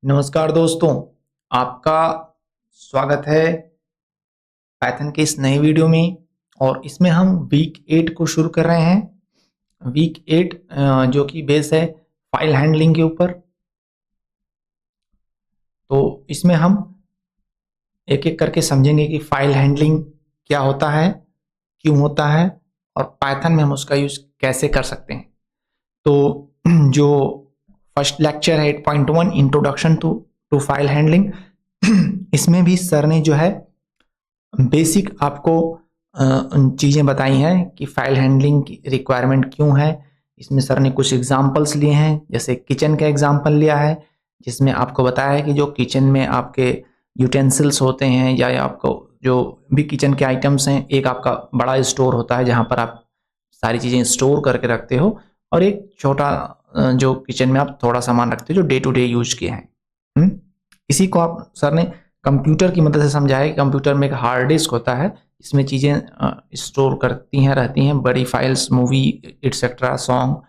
नमस्कार दोस्तों, आपका स्वागत है पाइथन के इस नए वीडियो में। और इसमें हम वीक 8 को शुरू कर रहे हैं। वीक 8 जो कि बेस है फाइल हैंडलिंग के ऊपर। तो इसमें हम एक एक करके समझेंगे कि फाइल हैंडलिंग क्या होता है, क्यों होता है और पाइथन में हम उसका यूज कैसे कर सकते हैं। तो जो फर्स्ट लेक्चर है 8.1 इंट्रोडक्शन टू फाइल हैंडलिंग, इसमें भी सर ने जो है बेसिक आपको चीज़ें बताई हैं कि फाइल हैंडलिंग की रिक्वायरमेंट क्यों है। इसमें सर ने कुछ एग्जांपल्स लिए हैं, जैसे किचन का एग्जांपल लिया है, जिसमें आपको बताया है कि जो किचन में आपके यूटेंसिल्स होते हैं या आपको जो भी किचन के आइटम्स हैं, एक आपका बड़ा स्टोर होता है जहाँ पर आप सारी चीज़ें स्टोर करके रखते हो, और एक छोटा जो किचन में आप थोड़ा सामान रखते हो जो डे टू डे यूज के हैं। इसी को आप सर ने कंप्यूटर की मदद से समझाया कि कंप्यूटर में एक हार्ड डिस्क होता है, इसमें चीज़ें स्टोर करती हैं रहती हैं, बड़ी फाइल्स, मूवी एटसेट्रा, सॉन्ग।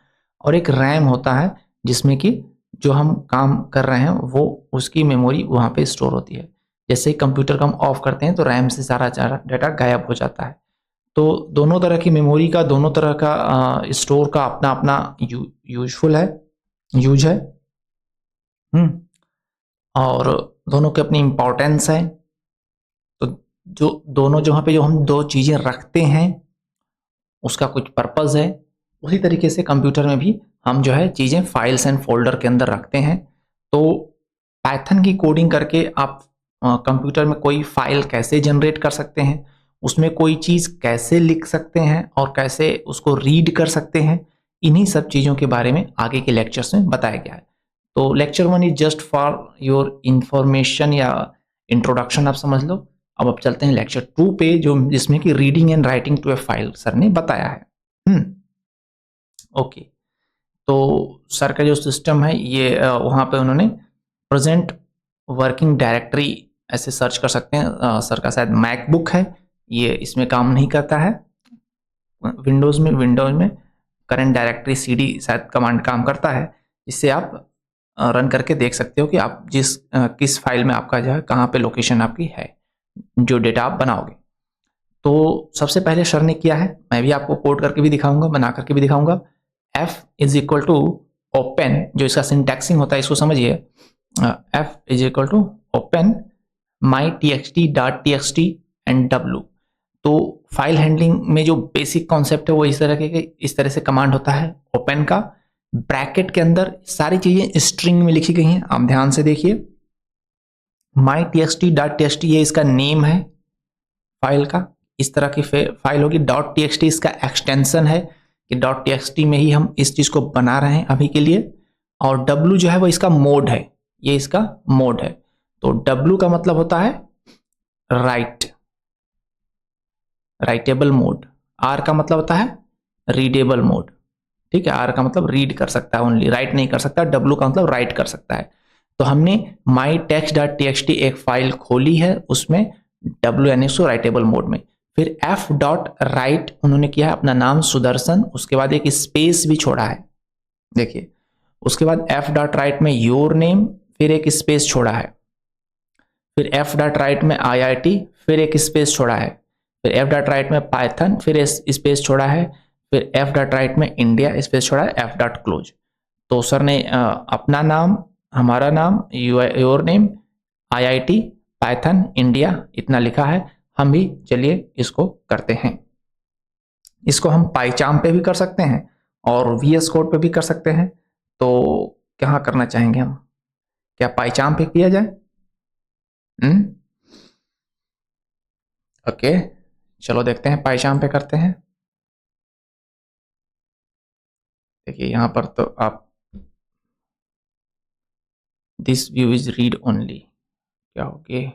और एक रैम होता है जिसमें कि जो हम काम कर रहे हैं वो उसकी मेमोरी वहाँ पे स्टोर होती है। जैसे ही कंप्यूटर को हम ऑफ करते हैं तो रैम से सारा डाटा गायब हो जाता है। तो दोनों तरह की मेमोरी का, दोनों तरह का स्टोर का अपना अपना यूजफुल है, यूज है। हम्म और दोनों की अपनी इम्पोर्टेंस है। तो जो दोनों जहाँ पे जो हम दो चीज़ें रखते हैं उसका कुछ पर्पज़ है। उसी तरीके से कंप्यूटर में भी हम जो है चीज़ें फाइल्स एंड फोल्डर के अंदर रखते हैं। तो पाइथन की कोडिंग करके आप कंप्यूटर में कोई फाइल कैसे जनरेट कर सकते हैं, उसमें कोई चीज़ कैसे लिख सकते हैं और कैसे उसको रीड कर सकते हैं, इन्हीं सब चीज़ों के बारे में आगे के लेक्चर्स में बताया गया है। तो lecture 1 is just for your information या इंट्रोडक्शन, आप समझ लो। अब चलते हैं लेक्चर 2 पे, जो जिसमें कि reading and writing to a file sir ने बताया है। ओके। तो सर का जो सिस्टम है ये वहाँ पे उन्होंने प्रेजेंट वर्किंग डायरेक्टरी ऐसे सर्च कर सकते हैं। सर का शायद मैकबुक है, ये इसमें काम नहीं करता है। विंडोज में करंट डायरेक्टरी सीडी शायद कमांड काम करता है, जिससे आप रन करके देख सकते हो कि आप किस फाइल में आपका जो है कहाँ पे लोकेशन आपकी है, जो डेटा आप बनाओगे। तो सबसे पहले सर ने किया है, मैं भी आपको कोड करके भी दिखाऊंगा, बना करके भी दिखाऊंगा। F is equal to open, जो इसका सिंटैक्सिंग होता है इसको समझिए। F is equal to open my txt.txt and W. तो फाइल हैंडलिंग में जो बेसिक कॉन्सेप्ट है वो इस तरह से कमांड होता है ओपन का। ब्रैकेट के अंदर सारी चीजें स्ट्रिंग में लिखी गई हैं, आप ध्यान से देखिए। माई txt.txt ये इसका नेम है फाइल का, इस तरह की फाइल होगी। .txt इसका एक्सटेंशन है कि .txt में ही हम इस चीज को बना रहे हैं अभी के लिए। और W जो है वो इसका मोड है, ये इसका मोड है। तो W का मतलब होता है राइटेबल मोड। R का मतलब होता है रीडेबल मोड। ठीक है, R का मतलब रीड कर सकता है ओनली, राइट नहीं कर सकता। W का मतलब राइट कर सकता है। तो हमने माई text.txt एक फाइल खोली है, उसमें W यानी उसको राइटेबल मोड में। फिर f.write उन्होंने किया है अपना नाम सुदर्शन, उसके बाद एक स्पेस भी छोड़ा है, देखिए। उसके बाद f.write में योर नेम, फिर एक स्पेस छोड़ा है। फिर f.write में IIT, फिर एक स्पेस छोड़ा है। फिर f.write में पाइथन, फिर स्पेस छोड़ा है। फिर f.write में इंडिया, स्पेस छोड़ा है, f.close। तो सर ने अपना नाम, हमारा नाम, your name, IIT, Python, India, इतना लिखा है। हम भी चलिए इसको करते हैं। इसको हम पाईचाम पे भी कर सकते हैं और VS कोड पे भी कर सकते हैं। तो क्या करना चाहेंगे हम, क्या पाईचाम पे किया जाए? ओके, चलो देखते हैं, पाईचाम पे करते हैं। देखिए यहाँ पर तो आप this view is read only, क्या होगे?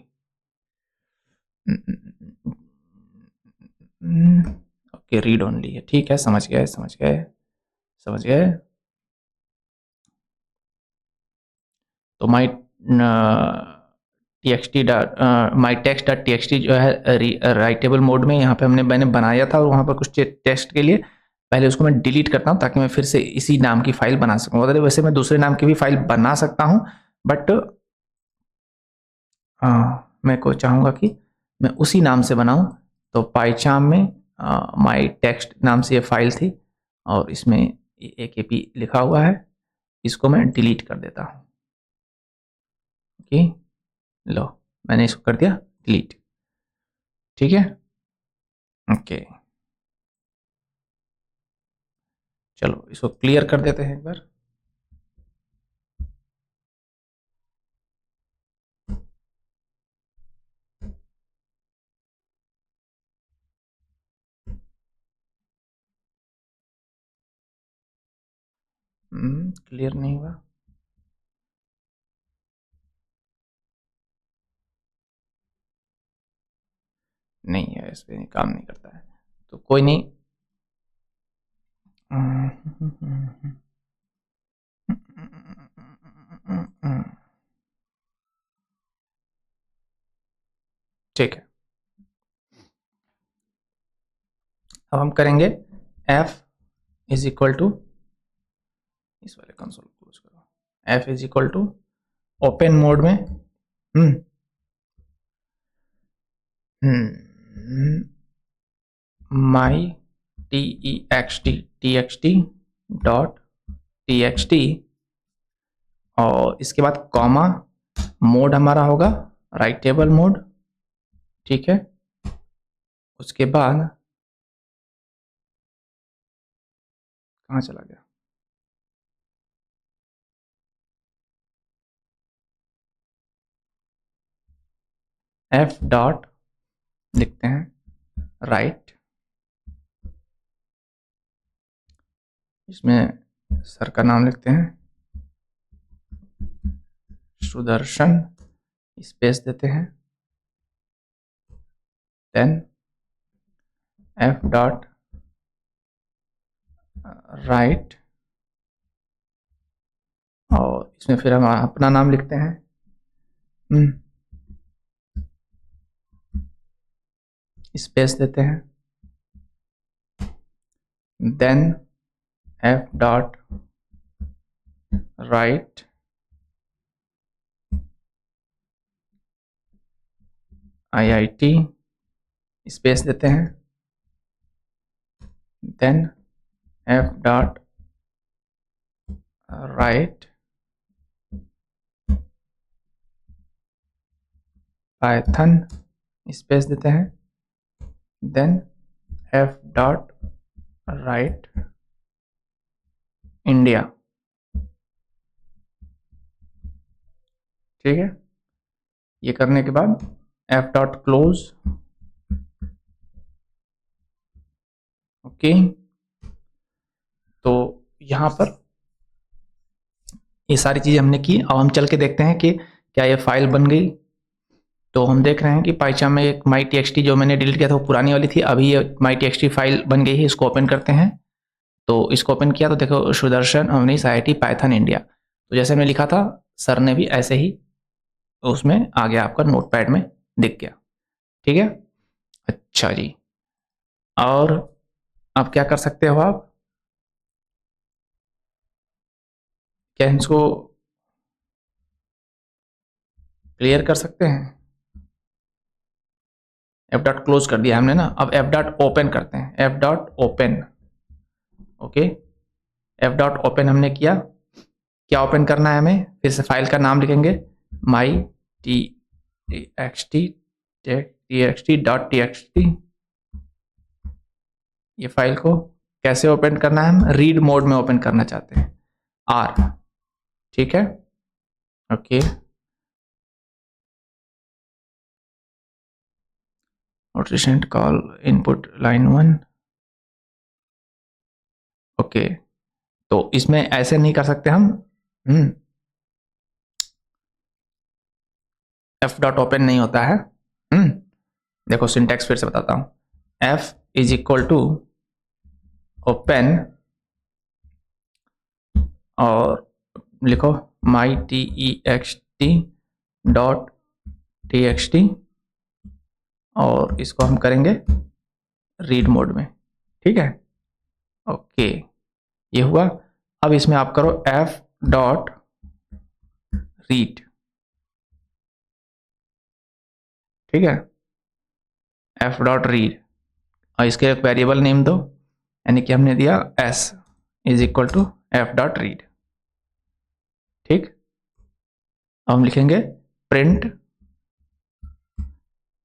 ओके, रीड ओनली है, ठीक है, समझ गए समझ गए समझ गए। तो माई टेक्स्ट.txt जो है राइटेबल मोड में यहाँ पे मैंने बनाया था, और वहाँ पर कुछ टेक्स्ट के लिए पहले उसको मैं डिलीट करता हूँ ताकि मैं फिर से इसी नाम की फाइल बना सकूँ। वैसे मैं दूसरे नाम की भी फाइल बना सकता हूँ, बट मैं को चाहूँगा कि मैं उसी नाम से बनाऊं, तो पाइचाम में माई टेक्स्ट नाम से ये फाइल थी और इसमें AKP लिखा हुआ है, इसको मैं डिलीट कर देता हूँ। ओके, लो मैंने इसको कर दिया डिलीट। ठीक है, ओके चलो इसको क्लियर कर देते हैं एक बार। क्लियर नहीं हुआ। नहीं है, इस पे काम नहीं करता है, तो कोई नहीं। ठीक है, अब हम करेंगे F इज इक्वल टू, इस वाले कंसोल क्लोज करो, F is equal to open mode में माई TXT डॉट TXT और इसके बाद कॉमा, मोड हमारा होगा राइट टेबल मोड। ठीक है, उसके बाद कहाँ चला गया, F डॉट लिखते हैं राइट, इसमें सर का नाम लिखते हैं सुदर्शन, स्पेस देते हैं, देन F डॉट राइट और इसमें फिर हम अपना नाम लिखते हैं, स्पेस देते हैं, then F dot write IIT, space देते हैं, then F dot write Python, space देते हैं, then F dot write India. ठीक है, ये करने के बाद F डॉट क्लोज। ओके, तो यहां पर ये सारी चीजें हमने की। अब हम चल के देखते हैं कि क्या ये फाइल बन गई। तो हम देख रहे हैं कि पाइचाम में एक माई TXT जो मैंने डिलीट किया था वो पुरानी वाली थी, अभी ये माई TXT फाइल बन गई है। इसको ओपन करते हैं, तो इसको ओपन किया तो देखो Sudarshan Avneesh IIT Python India, तो जैसे मैंने लिखा था सर ने भी ऐसे ही उसमें आ गया, आपका नोटपैड में दिख गया। ठीक है, अच्छा जी, और अब क्या कर सकते हो आप, क्या इसको क्लियर कर सकते हैं। F डॉट क्लोज कर दिया हमने ना, अब F डॉट ओपन करते हैं, F dot open. Okay, F dot open हमने किया, क्या ओपन करना है हमें, फिर से फाइल का नाम लिखेंगे माई TXT डॉट TXT। ये फाइल को कैसे ओपन करना है, हम रीड मोड में ओपन करना चाहते हैं, R। ठीक है, ओके, और recent call input line 1। Okay, तो इसमें ऐसे नहीं कर सकते हम, F डॉट ओपन नहीं होता है। देखो सिंटैक्स फिर से बताता हूं, F is equal to open और लिखो माई TXT डॉट TXT और इसको हम करेंगे रीड मोड में। ठीक है, ओके, ये हुआ। अब इसमें आप करो F डॉट रीड, ठीक है, एफ डॉट रीड, और इसके एक वेरिएबल नेम दो, यानी कि हमने दिया S is equal to F dot read. ठीक, अब हम लिखेंगे प्रिंट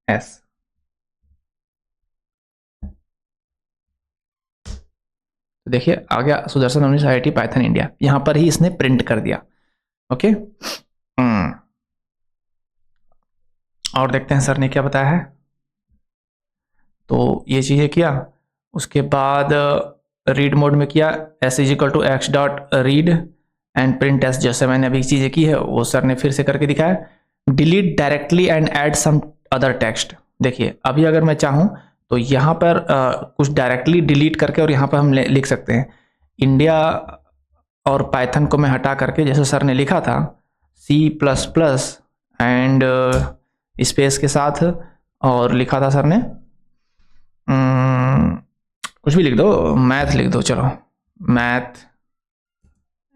एस। तो देखिए आ गया Sudarshan Avneesh IIT Python India, यहां पर ही इसने प्रिंट कर दिया। ओके, और देखते हैं सर ने क्या बताया है। तो ये चीजें किया, उसके बाद रीड मोड में किया S is equal to X dot read and print S, जैसे मैंने अभी चीजें की है वो सर ने फिर से करके दिखाया। Delete directly and add some other text. देखिए अभी अगर मैं चाहूं तो यहाँ पर कुछ डायरेक्टली डिलीट करके और यहाँ पर हम लिख सकते हैं इंडिया और पाइथन को मैं हटा करके, जैसे सर ने लिखा था C++ एंड स्पेस के साथ, और लिखा था सर ने कुछ भी लिख दो, मैथ लिख दो, चलो मैथ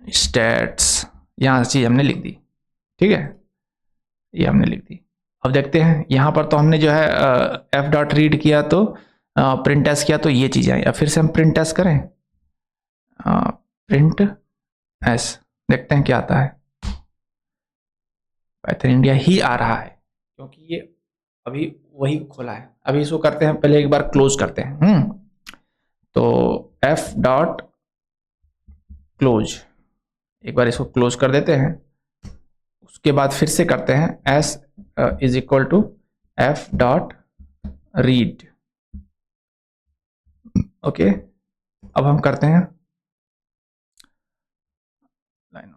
स्टैट्स, यहाँ चीज हमने लिख दी। ठीक है, ये हमने लिख दी। अब देखते हैं यहाँ पर तो हमने जो है एफ डॉट रीड किया तो प्रिंट एस किया तो ये चीज़ आई। अब फिर से हम प्रिंट एस करें, प्रिंट एस, देखते हैं क्या आता है। पाइथन इंडिया ही आ रहा है क्योंकि ये अभी वही खोला है। अभी इसको करते हैं, पहले एक बार क्लोज करते हैं। तो एफ डॉट क्लोज, एक बार इसको क्लोज कर देते हैं। उसके बाद फिर से करते हैं S is equal to F dot read. Okay, अब हम करते हैं लाइन,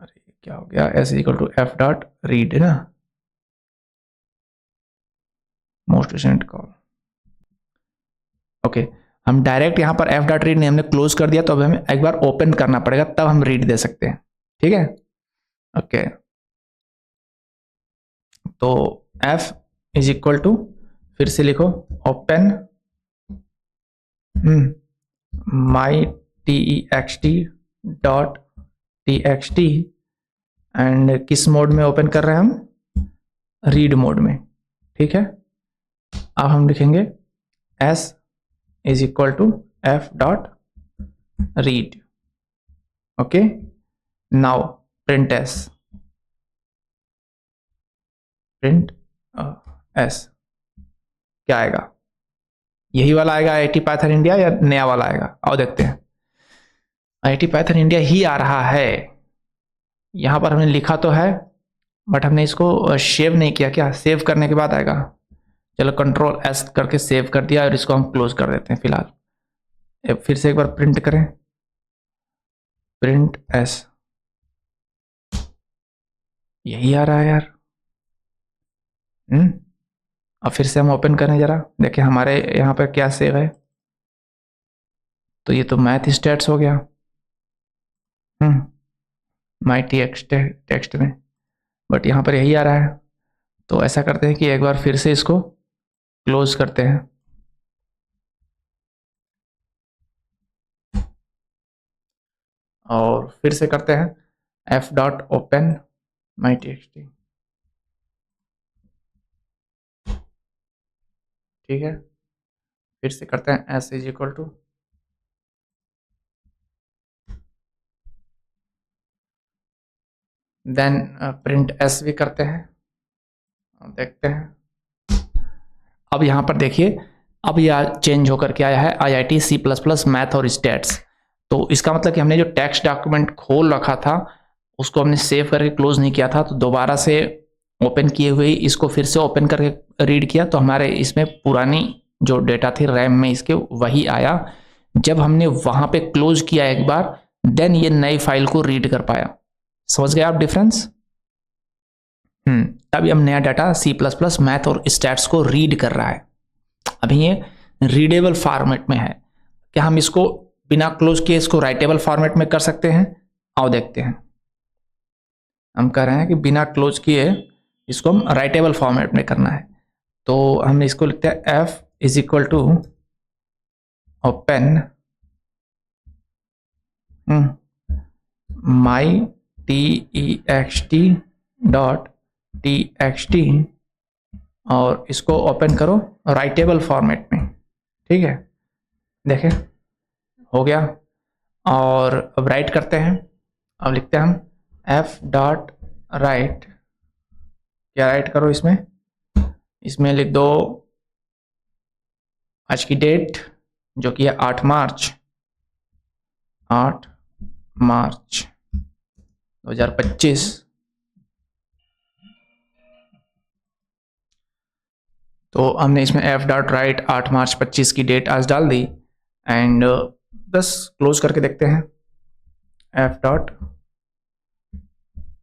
अरे क्या हो गया, S is equal to F dot read है ना, मोस्ट रिसेंट कॉल। ओके, हम डायरेक्ट यहाँ पर एफ डॉट रीड ने हमने क्लोज कर दिया, तो अब हमें एक बार ओपन करना पड़ेगा तब हम रीड दे सकते हैं। ठीक है, ओके, तो एफ इज इक्वल टू, फिर से लिखो open my TEXT dot TXT, and किस मोड में ओपन कर रहे हैं हम, रीड मोड में। ठीक है, अब हम लिखेंगे S is equal to F dot read. Okay, now print S, print S क्या आएगा, यही वाला आएगा IIT पाइथन इंडिया या नया वाला आएगा, आओ देखते हैं। IIT पाइथन इंडिया ही आ रहा है, यहां पर हमने लिखा तो है बट हमने इसको सेव नहीं किया, क्या सेव करने के बाद आएगा। चलो कंट्रोल S करके सेव कर दिया और इसको हम क्लोज कर देते हैं फिलहाल। फिर से एक बार प्रिंट करें, प्रिंट एस, यही आ रहा है यार। अब फिर से हम ओपन करें जरा, देखें हमारे यहाँ पर क्या सेव है। तो ये तो मैथ स्टैट्स हो गया माई टेक्स्ट में, बट यहाँ पर यही आ रहा है। तो ऐसा करते हैं कि एक बार फिर से इसको क्लोज करते हैं, और फिर से करते हैं F dot open my TXT। ठीक है, फिर से करते हैं S is equal to, then print S भी करते हैं, देखते हैं। अब यहाँ पर देखिए, अब यह चेंज होकर के आया है IIT C++ मैथ और स्टैट्स। तो इसका मतलब कि हमने जो टेक्स्ट डॉक्यूमेंट खोल रखा था उसको हमने सेव करके क्लोज नहीं किया था, तो दोबारा से ओपन किए हुए इसको फिर से ओपन करके रीड किया, तो हमारे इसमें पुरानी जो डेटा थी रैम में इसके वही आया। जब हमने वहां पे क्लोज किया एक बार, देन ये नई फाइल को रीड कर पाया। समझ गए आप डिफरेंस? तभी हम नया डाटा C++ मैथ और स्टैट्स को रीड कर रहा है। अभी ये रीडेबल फॉर्मेट में है। क्या हम इसको बिना क्लोज किए इसको राइटेबल फॉर्मेट में कर सकते हैं? आओ देखते हैं। हम कह रहे हैं कि बिना क्लोज किए इसको हम राइटेबल फॉर्मेट में करना है, तो हम इसको लिखते हैं F is equal to open my TEXT dot TXT और इसको ओपन करो राइटेबल फॉर्मेट में, ठीक है। देखें हो गया। और अब राइट करते हैं। अब लिखते हैं हम एफ डॉट राइट। क्या राइट करो इसमें, इसमें लिख दो आज की डेट जो कि है 8 मार्च 2025। तो हमने इसमें एफ डॉट राइट 8 मार्च 25 की डेट आज डाल दी एंड बस क्लोज करके देखते हैं। एफ डॉट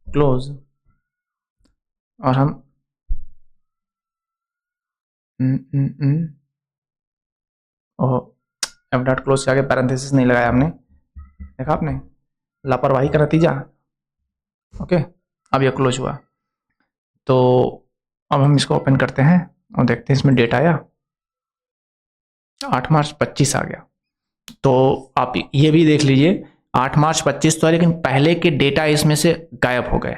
क्लोज और हम ओह, एफ डॉट क्लोज के आगे पैरेंथेसिस नहीं लगाया हमने, देखा आपने, लापरवाही का नतीजा। ओके, अब यह क्लोज हुआ। तो अब हम इसको ओपन करते हैं और देखते हैं इसमें डेट आया 8 मार्च 25 आ गया। तो आप ये भी देख लीजिए 8 मार्च 25 तो है, लेकिन पहले के डेटा इसमें से गायब हो गए।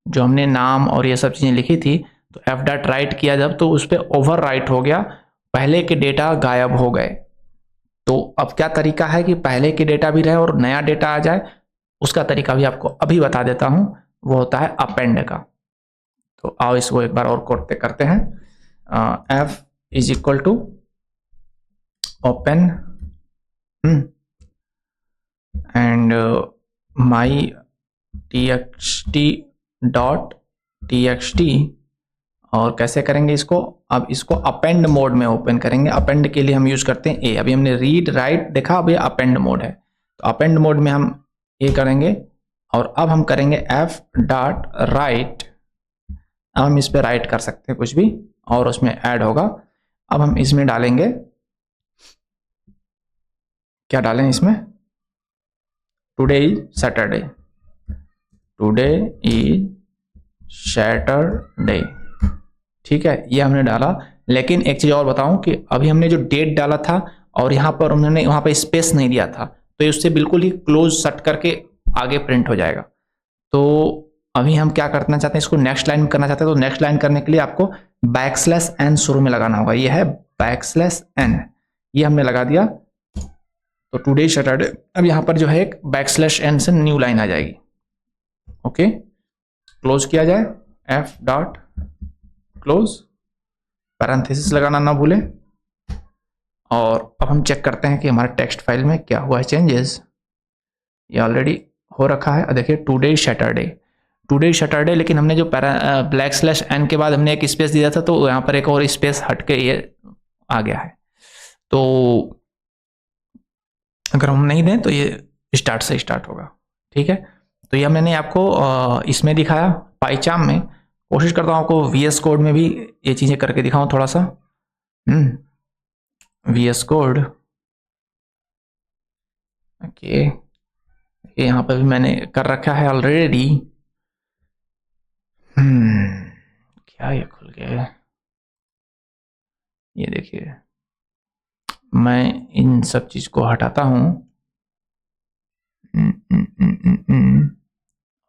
जो हमने नाम और ये सब चीज़ें लिखी थी, तो एफ डॉट राइट किया जब तो उस पर ओवर राइट हो गया, पहले के डेटा गायब हो गए। तो अब क्या तरीका है कि पहले के डेटा भी रहे और नया डेटा आ जाए, उसका तरीका भी आपको अभी बता देता हूं। वो होता है अपेंड का। तो आओ इसको एक बार और करते हैं। F is equal to open and my txt dot txt। और कैसे करेंगे इसको, अब इसको अपेंड मोड में ओपन करेंगे। अपेंड के लिए हम यूज करते हैं ए। अभी हमने रीड राइट देखा, अभी अपेंड मोड है, तो अपेंड मोड में हम ए करेंगे और अब हम करेंगे एफ डॉट राइट। अब हम इस पे राइट कर सकते हैं कुछ भी और उसमें ऐड होगा। अब हम इसमें डालेंगे, क्या डालें इसमें, today is Saturday, today is Saturday, ठीक है, ये हमने डाला। लेकिन एक चीज और बताऊं कि अभी हमने जो डेट डाला था और यहाँ पर उन्होंने वहां पर स्पेस नहीं दिया था, तो उससे बिल्कुल ही क्लोज सेट करके आगे प्रिंट हो जाएगा। तो अभी हम क्या करना चाहते हैं, इसको नेक्स्ट लाइन करना चाहते हैं। तो नेक्स्ट लाइन करने के लिए आपको बैकस्लैश एन शुरू में लगाना होगा। ये है बैकस्लैश एन, ये हमने लगा दिया। तो टुडे सैटरडे, अब यहाँ पर जो है एक बैकस्लैश एन से न्यू लाइन आ जाएगी। ओके, क्लोज किया जाए, एफ डॉट क्लोज, पैरेंथेसिस लगाना ना भूलें। और अब हम चेक करते हैं कि हमारे टेक्स्ट फाइल में क्या हुआ है चेंजेस। ये ऑलरेडी हो रखा है, देखिए टुडे सैटरडे, टुडे सैटरडे, लेकिन हमने जो ब्लैक स्लैश एन के बाद हमने एक स्पेस दिया था, तो यहाँ पर एक और स्पेस हट के ये आ गया है। तो अगर हम नहीं दें तो ये स्टार्ट से स्टार्ट होगा, ठीक है। तो ये मैंने आपको इसमें दिखाया पाईचार्म में। कोशिश करता हूँ आपको VS कोड में भी ये चीज़ें करके दिखाऊं थोड़ा सा। VS कोड, ओके, ये यहाँ पर भी मैंने कर रखा है ऑलरेडी। क्या ये खुल गया, ये देखिए, मैं इन सब चीज को हटाता हूँ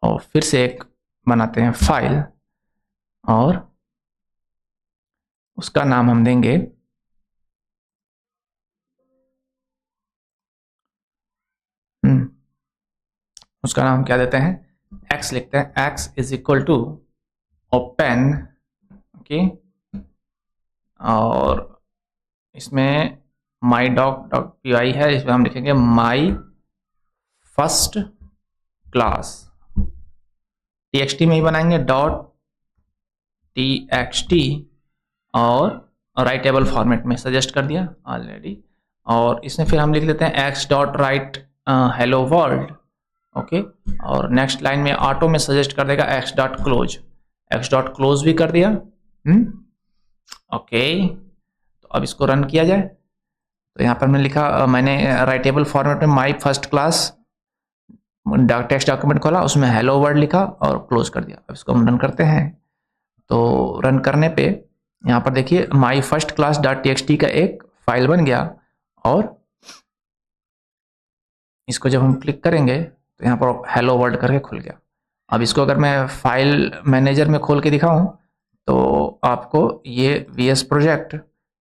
और फिर से एक बनाते हैं फाइल और उसका नाम हम देंगे उसका नाम क्या देते हैं, x लिखते हैं। x is equal to open, okay, और इसमें माई डॉक डॉट py है, इसमें हम लिखेंगे माई फर्स्ट क्लास, txt में ही बनाएंगे, डॉट txt और राइटेबल फॉर्मेट में सजेस्ट कर दिया ऑलरेडी। और इसमें फिर हम लिख लेते हैं x dot right hello world, okay, और नेक्स्ट लाइन में ऑटो में सजेस्ट कर देगा x dot close, x dot close भी कर दिया। ओके, तो अब इसको रन किया जाए। तो यहाँ पर मैंने लिखा, मैंने राइटेबल फॉर्मेट में माई फर्स्ट क्लास टेक्स्ट डॉक्यूमेंट खोला, उसमें हेलो वर्ल्ड लिखा और क्लोज कर दिया। अब इसको हम रन करते हैं। तो रन करने पे यहाँ पर देखिए माई फर्स्ट क्लास डॉट टीएक्सटी का एक फाइल बन गया और इसको जब हम क्लिक करेंगे तो यहाँ पर हेलो वर्ल्ड करके खुल गया। अब इसको अगर मैं फाइल मैनेजर में खोल के दिखाऊं तो आपको ये VS प्रोजेक्ट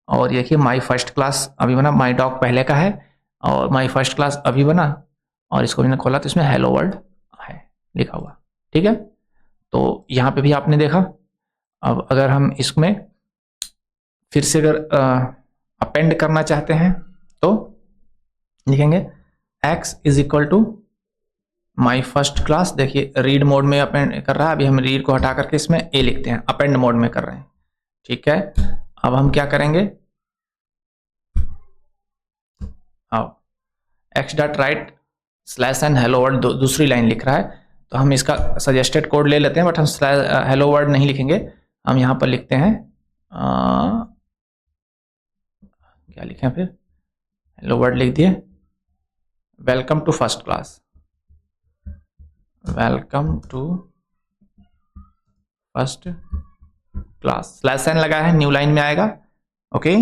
और ये देखिए माई फर्स्ट क्लास अभी बना, माई डॉग पहले का है और माई फर्स्ट क्लास अभी बना और इसको मैंने खोला तो इसमें हेलो वर्ल्ड है लिखा हुआ। ठीक है, तो यहाँ पे भी आपने देखा। अब अगर हम इसमें फिर से अगर अपेंड करना चाहते हैं तो लिखेंगे x is equal to my first class. देखिए रीड मोड में अपेंड कर रहा है, अभी हम रीड को हटा करके इसमें a लिखते हैं, अपेंड मोड में कर रहे हैं। ठीक है, अब हम क्या करेंगे, अब x dot write slash N hello word दूसरी लाइन लिख रहा है, तो हम इसका सजेस्टेड कोड ले लेते हैं, बट हम हेलो वर्ड नहीं लिखेंगे, हम यहाँ पर लिखते हैं क्या लिखें फिर, हेलो वर्ड लिख दिए, welcome to first class, welcome to first class, slash N लगा है, न्यू लाइन में आएगा। ओके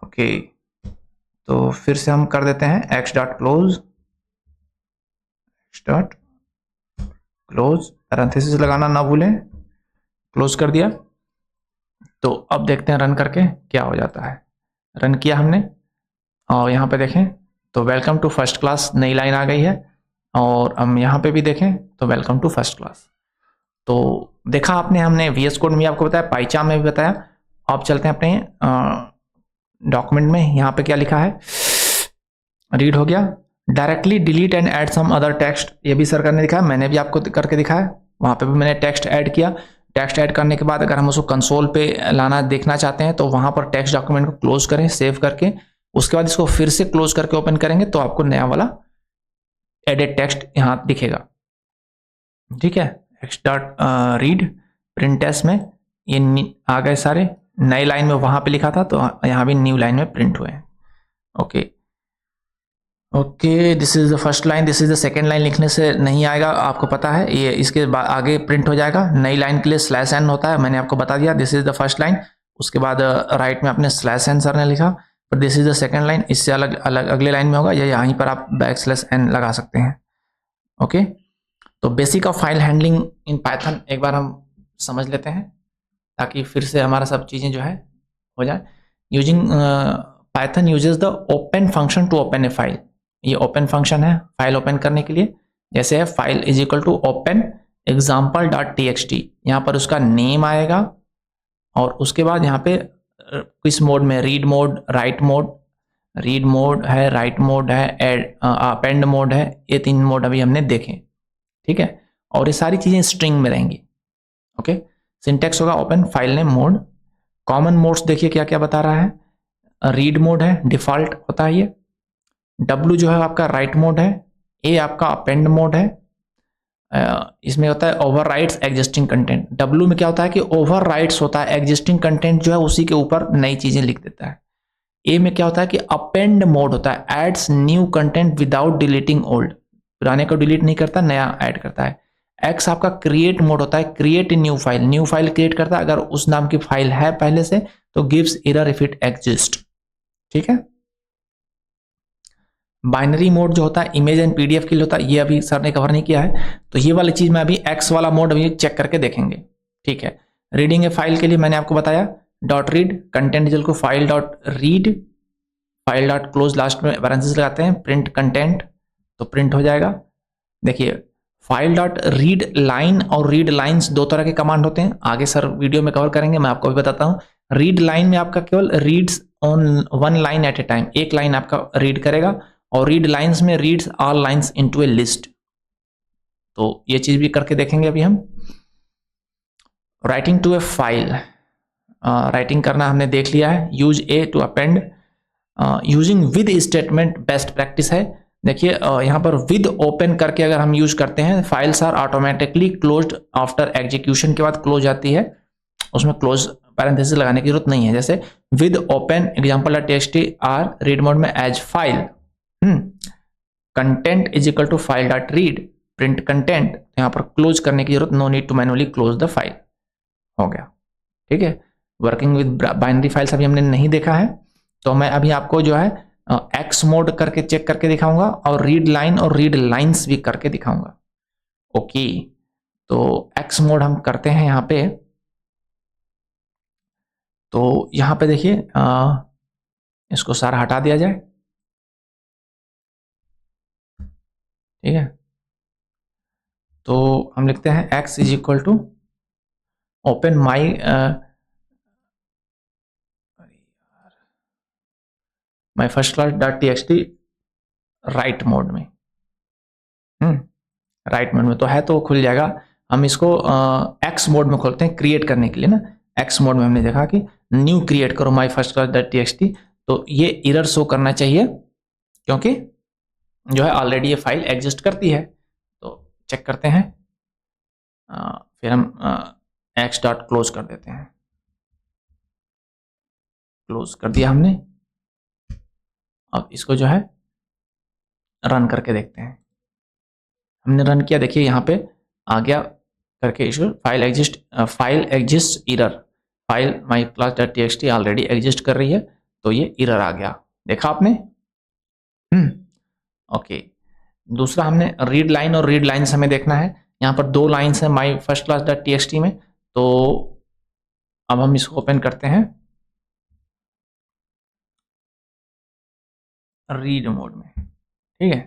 ओके, तो फिर से हम कर देते हैं एक्स डॉट क्लोज, पैरेंथेसिस लगाना ना भूलें, क्लोज कर दिया। तो अब देखते हैं रन करके क्या हो जाता है। रन किया हमने और यहाँ पे देखें तो वेलकम टू फर्स्ट क्लास नई लाइन आ गई है, और हम यहाँ पे भी देखें तो वेलकम टू फर्स्ट क्लास। तो देखा आपने, हमने VS कोड में भी आपको बताया, पाइचार्म में भी बताया। अब चलते हैं अपने डॉक्यूमेंट में, यहाँ पे क्या लिखा है, रीड हो गया, directly delete and add some other text, ये भी सर ने दिखाया, मैंने भी आपको करके दिखाया, वहाँ पे भी मैंने टेक्स्ट ऐड किया। टेक्स्ट ऐड करने के बाद अगर हम उसको कंसोल पे लाना देखना चाहते हैं तो वहाँ पर टेक्स्ट डॉक्यूमेंट को क्लोज करें सेव करके, उसके बाद इसको फिर से क्लोज करके ओपन करेंगे तो आपको नया वाला एडिट टेक्स्ट यहाँ दिखेगा। ठीक है, X dot read print test में ये आ गए सारे, नई लाइन में वहाँ पे लिखा था तो यहाँ भी न्यू लाइन में प्रिंट हुए हैं। Okay okay, this is the first line, this is the second line लिखने से नहीं आएगा, आपको पता है, ये इसके आगे प्रिंट हो जाएगा। नई लाइन के लिए स्लैश एन होता है, मैंने आपको बता दिया, this is the first line, उसके बाद राइट में आपने स्लैश एन सर ने लिखा, पर this is the second line, इससे अलग अलग अगले लाइन में होगा, या यहीं पर आप बैक स्लैश एन लगा सकते हैं। ओके, तो basic of file handling in Python एक बार हम समझ लेते हैं ताकि फिर से हमारा सब चीज़ें जो है हो जाए। Using Python uses the open function to open a file, ये ओपन फंक्शन है फाइल ओपन करने के लिए, जैसे है file is equal to open example dot txt, यहाँ पर उसका नेम आएगा और उसके बाद यहाँ पे किस मोड में, read mode, right mode, read mode है, राइट मोड है, अपेंड मोड है, ये 3 मोड अभी हमने देखे। ठीक है, और ये सारी चीजें स्ट्रिंग में रहेंगी। ओके, सिंटेक्स होगा open file name mode. Common modes देखिए क्या क्या बता रहा है, रीड मोड है, डिफॉल्ट होता है ये, W जो है आपका राइट मोड है, A आपका अपेंड मोड है, इसमें होता है ओवरराइट्स एग्जिस्टिंग कंटेंट। W में क्या होता है कि ओवरराइट्स होता है, एग्जिस्टिंग कंटेंट जो है उसी के ऊपर नई चीजें लिख देता है। A में क्या होता है कि अपेंड मोड होता है, adds new content without deleting old, पुराने को डिलीट नहीं करता, नया ऐड करता है। X आपका क्रिएट मोड होता है, क्रिएट न्यू फाइल क्रिएट करता है, अगर उस नाम की फाइल है पहले से तो gives error if it exist. ठीक है, बाइनरी मोड जो होता है इमेज एंड PDF के लिए होता है, ये अभी सर ने कवर नहीं किया है, तो ये वाली चीज मैं अभी X वाला मोड अभी चेक करके देखेंगे। ठीक है, रीडिंग ए फाइल के लिए मैंने आपको बताया डॉट रीड, कंटेंट इक्वल को file dot read, file dot close last में पैरेंथेसिस लगाते हैं, प्रिंट कंटेंट तो प्रिंट हो जाएगा। देखिए फाइल डॉट रीड लाइन और रीड लाइन्स 2 तरह के कमांड होते हैं, आगे सर वीडियो में कवर करेंगे, मैं आपको भी बताता हूँ। रीड लाइन में आपका केवल reads on 1 line at a time, एक लाइन आपका रीड करेगा, और रीड लाइंस में reads all lines into a list. तो ये चीज भी करके देखेंगे अभी हम। Writing to a file, writing करना हमने देख लिया है, use a to append, using with statement best practice है। देखिए यहाँ पर विद ओपन करके अगर हम यूज करते हैं, files are automatically closed after execution के बाद क्लोज आती है, उसमें क्लोज पैरेंथेसिस लगाने की जरूरत नहीं है। जैसे with open example txt R read mode में as file, content is equal to file dot read print content, यहाँ पर क्लोज करने की जरूरत, no need to manually close the file, हो गया। ठीक है, वर्किंग विद बाइनरी फाइल्स अभी हमने नहीं देखा है, तो मैं अभी आपको जो है एक्स मोड करके चेक करके दिखाऊंगा और रीड लाइन और रीड लाइंस भी करके दिखाऊंगा। ओके, तो एक्स मोड हम करते हैं यहाँ पे, तो यहाँ पे देखिए इसको सारा हटा दिया जाए, ठीक है। तो हम लिखते हैं x is equal to open my my first class dot T X T write mode में, राइट मोड में तो है, तो खुल जाएगा। हम इसको एक्स मोड में खोलते हैं क्रिएट करने के लिए ना। एक्स मोड में हमने देखा कि न्यू क्रिएट करो माई first class dot T X T, तो ये एरर शो करना चाहिए क्योंकि जो है ऑलरेडी ये फाइल एग्जिस्ट करती है। तो चेक करते हैं, फिर हम एक्स डॉट क्लोज कर देते हैं। क्लोज कर दिया हमने। अब इसको जो है रन करके देखते हैं। हमने रन किया, देखिए यहाँ पे आ गया करके issue file exist error, file my class dot T X T already exist कर रही है, तो ये एरर आ गया। देखा आपने? ओके। दूसरा हमने रीड लाइन और रीड लाइन्स हमें देखना है। यहाँ पर 2 लाइन्स है माई first class dot T X T में। तो अब हम इसको ओपन करते हैं रीड मोड में, ठीक है।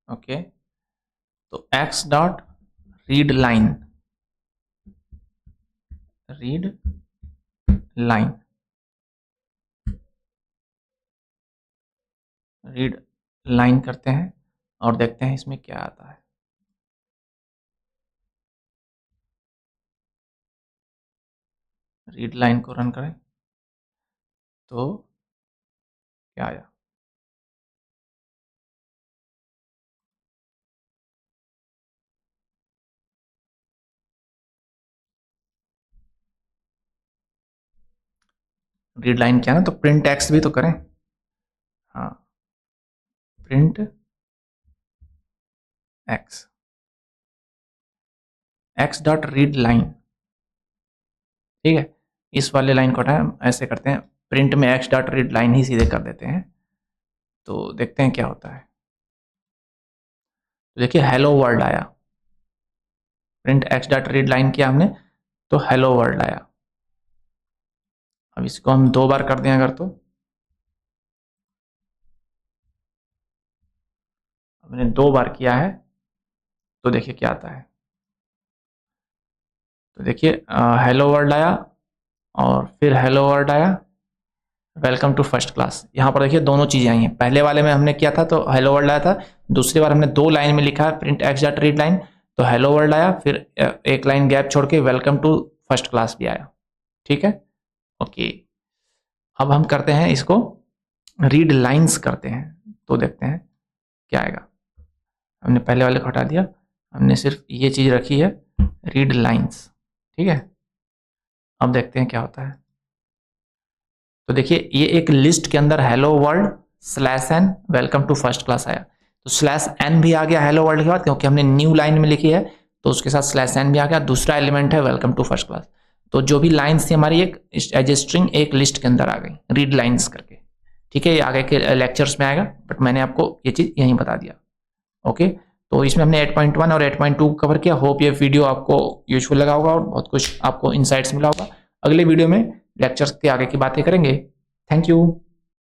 ओके, तो x dot read line, read line, read line करते हैं और देखते हैं इसमें क्या आता है। रीड लाइन को रन करें तो क्या आया? रीड लाइन क्या है ना, तो प्रिंट एक्स भी तो करें। हाँ, print x, x dot read line, ठीक है। इस वाले लाइन को हटाएं, ऐसे करते हैं प्रिंट में एक्स डॉट रीड लाइन ही सीधे कर देते हैं, तो देखते हैं क्या होता है। तो देखिए हेलो वर्ल्ड आया, print x dot read line किया हमने तो हेलो वर्ल्ड आया। अब इसको हम 2 बार कर दें अगर, तो हमने 2 बार किया है तो देखिए क्या आता है। तो देखिए हेलो वर्ल्ड आया और फिर हेलो वर्ल्ड आया, वेलकम टू फर्स्ट क्लास। यहाँ पर देखिए दोनों चीज़ें आई हैं। पहले वाले में हमने किया था तो हेलो वर्ल्ड आया था, दूसरी बार हमने 2 लाइन में लिखा है print x dot read line, तो हेलो वर्ल्ड आया, फिर एक लाइन गैप छोड़ के वेलकम टू फर्स्ट क्लास भी आया, ठीक है। ओके, अब हम करते हैं इसको रीड लाइन्स करते हैं, तो देखते हैं क्या आएगा। हमने पहले वाले को हटा दिया, हमने सिर्फ ये चीज़ रखी है रीड लाइन्स, ठीक है। अब देखते हैं क्या होता है। तो देखिए ये एक लिस्ट के अंदर hello world slash N welcome to first class आया, तो स्लैश एन भी आ गया हेलो वर्ल्ड के बाद, क्योंकि हमने न्यू लाइन में लिखी है तो उसके साथ स्लैश एन भी आ गया। दूसरा एलिमेंट है वेलकम टू फर्स्ट क्लास, तो जो भी लाइन्स थी हमारी एक एज ए स्ट्रिंग एक लिस्ट के अंदर आ गई रीड लाइन्स करके, ठीक है। ये आगे के लेक्चर्स में आएगा, बट मैंने आपको ये चीज़ यहीं बता दिया। ओके, तो इसमें हमने 8.1 और 8.2 कवर किया। होप ये वीडियो आपको यूजफुल लगा होगा और बहुत कुछ आपको इनसाइट्स मिला होगा। अगले वीडियो में लेक्चर्स के आगे की बातें करेंगे। Thank you.